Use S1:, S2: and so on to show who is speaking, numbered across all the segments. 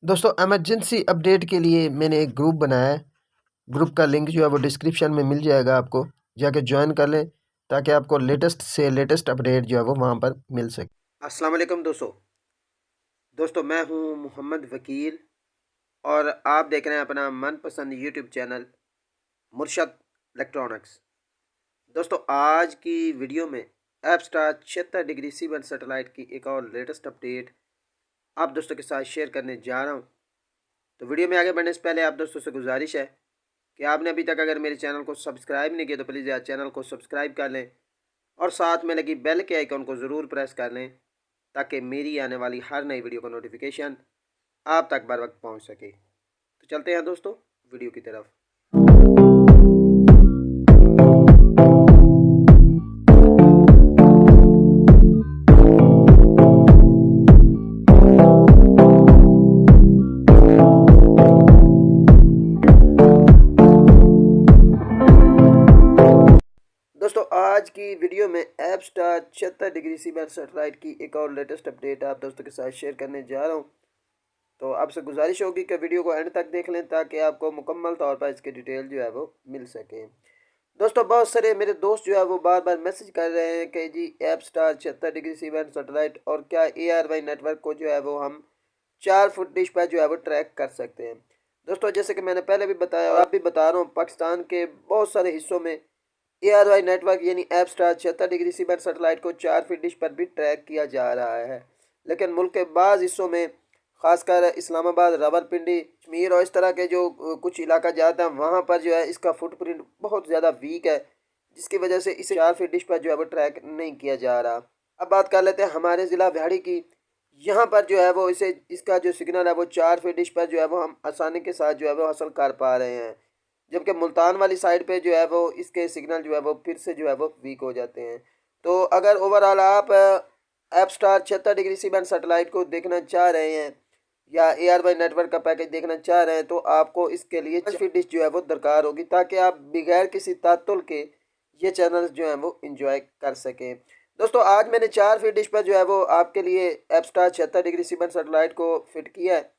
S1: दोस्तों emergency update के लिए मैंने एक ग्रुप बनाया है। ग्रुप का लिंक जो है वो डिस्क्रिप्शन में मिल जाएगा, आपको जाके ज्वाइन कर लें ताकि आपको लेटेस्ट से लेटेस्ट अपडेट जो है वो वहाँ पर मिल सके। अस्सलाम वालेकुम दोस्तों मैं हूँ मोहम्मद वकील और आप देख रहे हैं अपना मनपसंद यूट्यूब चैनल मुर्शद इलेक्ट्रॉनिक्स। दोस्तों आज की वीडियो में एप्स्टार 76 डिग्री सी-बैंड सैटेलाइट की एक और लेटेस्ट अपडेट आप दोस्तों के साथ शेयर करने जा रहा हूँ। तो वीडियो में आगे बढ़ने से पहले आप दोस्तों से गुजारिश है कि आपने अभी तक अगर मेरे चैनल को सब्सक्राइब नहीं किया तो प्लीज़ यार चैनल को सब्सक्राइब कर लें और साथ में लगी बेल के आइकन को ज़रूर प्रेस कर लें ताकि मेरी आने वाली हर नई वीडियो का नोटिफिकेशन आप तक बर वक्त पहुँच सके। तो चलते हैं दोस्तों वीडियो की तरफ। दोस्तों आज की वीडियो में एप्स्टार 76 डिग्री सी-बैंड सैटेलाइट की एक और लेटेस्ट अपडेट आप दोस्तों के साथ शेयर करने जा रहा हूं। तो आपसे गुजारिश होगी कि वीडियो को एंड तक देख लें ताकि आपको मुकम्मल तौर पर इसकी डिटेल जो है वो मिल सके। दोस्तों बहुत सारे मेरे दोस्त जो है वो बार बार मैसेज कर रहे हैं कि जी एप्स्टार 76 डिग्री सी-बैंड सैटेलाइट और क्या ARY नेटवर्क को जो है वो हम 4 फुट डिश पर जो है वो ट्रैक कर सकते हैं। दोस्तों जैसे कि मैंने पहले भी बताया और अब भी बता रहा हूँ, पाकिस्तान के बहुत सारे हिस्सों में ARY नेटवर्क यानी एप्स्टार 76 डिग्री सी-बैंड सैटेलाइट को 4 फीट डिश पर भी ट्रैक किया जा रहा है, लेकिन मुल्क के बाज़ हिस्सों में खासकर इस्लामाबाद, रावलपिंडी, कश्मीर और इस तरह के जो कुछ इलाका जाता है वहाँ पर जो है इसका फुटप्रिंट बहुत ज़्यादा वीक है, जिसकी वजह से इसे 4 फीट डिश पर जो है वो ट्रैक नहीं किया जा रहा। अब बात कर लेते हैं हमारे ज़िला व्याड़ी की। यहाँ पर जो है वो इसे इसका जो सिग्नल है वो 4 फीट डिश पर जो है वो हम आसानी के साथ जो है वो हासिल कर पा रहे हैं, जबकि मुल्तान वाली साइड पे जो है वो इसके सिग्नल जो है वो फिर से जो है वो वीक हो जाते हैं। तो अगर ओवरऑल आप एप्स्टार 76 डिग्री सी-बैंड सैटेलाइट को देखना चाह रहे हैं या ARY नेटवर्क का पैकेज देखना चाह रहे हैं तो आपको इसके लिए 5 फीट डिश जो है वो दरकार होगी ताकि आप बगैर किसी तातुल के ये चैनल्स जो हैं वो इंजॉय कर सकें। दोस्तों आज मैंने 4 फीट डिश पर जो है वो आपके लिए एप्स्टार 76 डिग्री सी-बैंड सैटेलाइट को फिट किया है।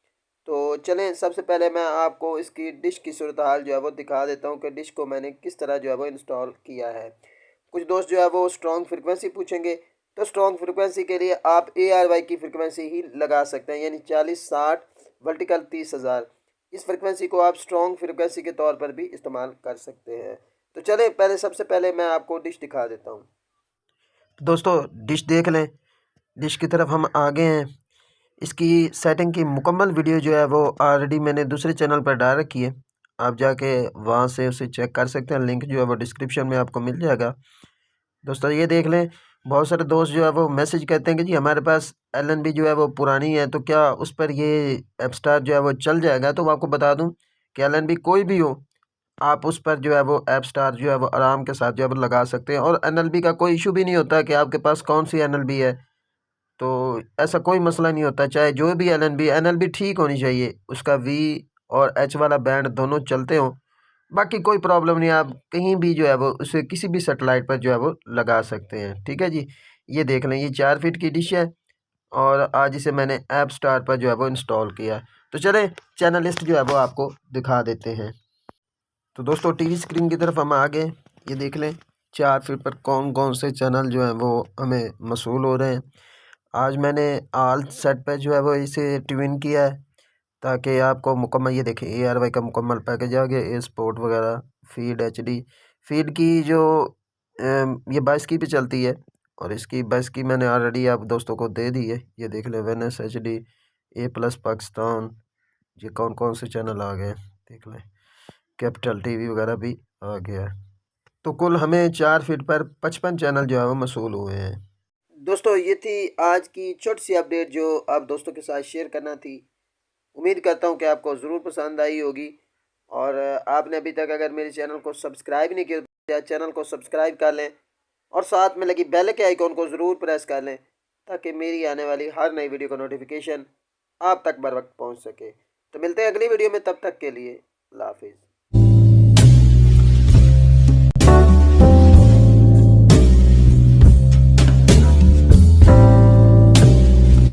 S1: तो चलें सबसे पहले मैं आपको इसकी डिश की सूरत हाल जो है वो दिखा देता हूँ कि डिश को मैंने किस तरह जो है वो इंस्टॉल किया है। कुछ दोस्त जो है वो स्ट्रॉन्ग फ्रिक्वेंसी पूछेंगे, तो स्ट्रॉन्ग फ्रिक्वेंसी के लिए आप ARY की फ्रिक्वेंसी ही लगा सकते हैं, यानी 40-60 वर्टिकल 30,000। इस फ्रिक्वेंसी को आप स्ट्रॉन्ग फ्रिक्वेंसी के तौर पर भी इस्तेमाल कर सकते हैं। तो चलें पहले सबसे पहले मैं आपको डिश दिखा देता हूँ। दोस्तों डिश देख लें, डिश की तरफ हम आ गए हैं। इसकी सेटिंग की मुकम्मल वीडियो जो है वो ऑलरेडी मैंने दूसरे चैनल पर डाल रखी है, आप जाके वहाँ से उसे चेक कर सकते हैं। लिंक जो है वो डिस्क्रिप्शन में आपको मिल जाएगा। दोस्तों ये देख लें, बहुत सारे दोस्त जो है वो मैसेज करते हैं कि जी हमारे पास LNB जो है वो पुरानी है, तो क्या उस पर ये एप्स्टार जो है वो चल जाएगा। तो आपको बता दूं कि LNB कोई भी हो, आप उस पर जो है वो एप्स्टार जो है वो आराम के साथ जो है वो लगा सकते हैं और NLB का कोई इशू भी नहीं होता कि आपके पास कौन सी NLB है। तो ऐसा कोई मसला नहीं होता, चाहे जो भी NLB ठीक होनी चाहिए, उसका V और H वाला बैंड दोनों चलते हों। बाकी कोई प्रॉब्लम नहीं, आप कहीं भी जो है वो उसे किसी भी सेटेलाइट पर जो है वो लगा सकते हैं। ठीक है जी, ये देख लें, ये 4 फीट की डिश है और आज इसे मैंने एप्स्टार पर जो है वो इंस्टॉल किया है। तो चलें चैनल लिस्ट जो है वो आपको दिखा देते हैं। तो दोस्तों टीवी स्क्रीन की तरफ हम आ गए, ये देख लें 4 फीट पर कौन कौन से चैनल जो हैं वो हमें मसूल हो रहे हैं। आज मैंने आल सेट पे जो है वो इसे ट्यून किया है ताकि आपको मुकम्मल, ये देखें ARY का मुकम्मल पैकेज आ गया, ए स्पोर्ट वगैरह, फीड HD। फीड की जो ये 22 की पे चलती है और इसकी 22 की मैंने ऑलरेडी आप दोस्तों को दे दी है। ये देख लें वेनस HD, A+ पाकिस्तान, ये कौन कौन से चैनल आ गए देख लें, कैपिटल TV वगैरह भी आ गया है। तो कुल हमें 4 फीट पर 55 चैनल जो है वो मसूल हुए हैं। दोस्तों ये थी आज की छोटी सी अपडेट जो आप दोस्तों के साथ शेयर करना थी। उम्मीद करता हूँ कि आपको ज़रूर पसंद आई होगी और आपने अभी तक अगर मेरे चैनल को सब्सक्राइब नहीं किया तो चैनल को सब्सक्राइब कर लें और साथ में लगी बेल के आइकॉन को ज़रूर प्रेस कर लें ताकि मेरी आने वाली हर नई वीडियो का नोटिफिकेशन आप तक बर वक्त पहुँच सके। तो मिलते हैं अगली वीडियो में, तब तक के लिए अल्लाह हाफिज़।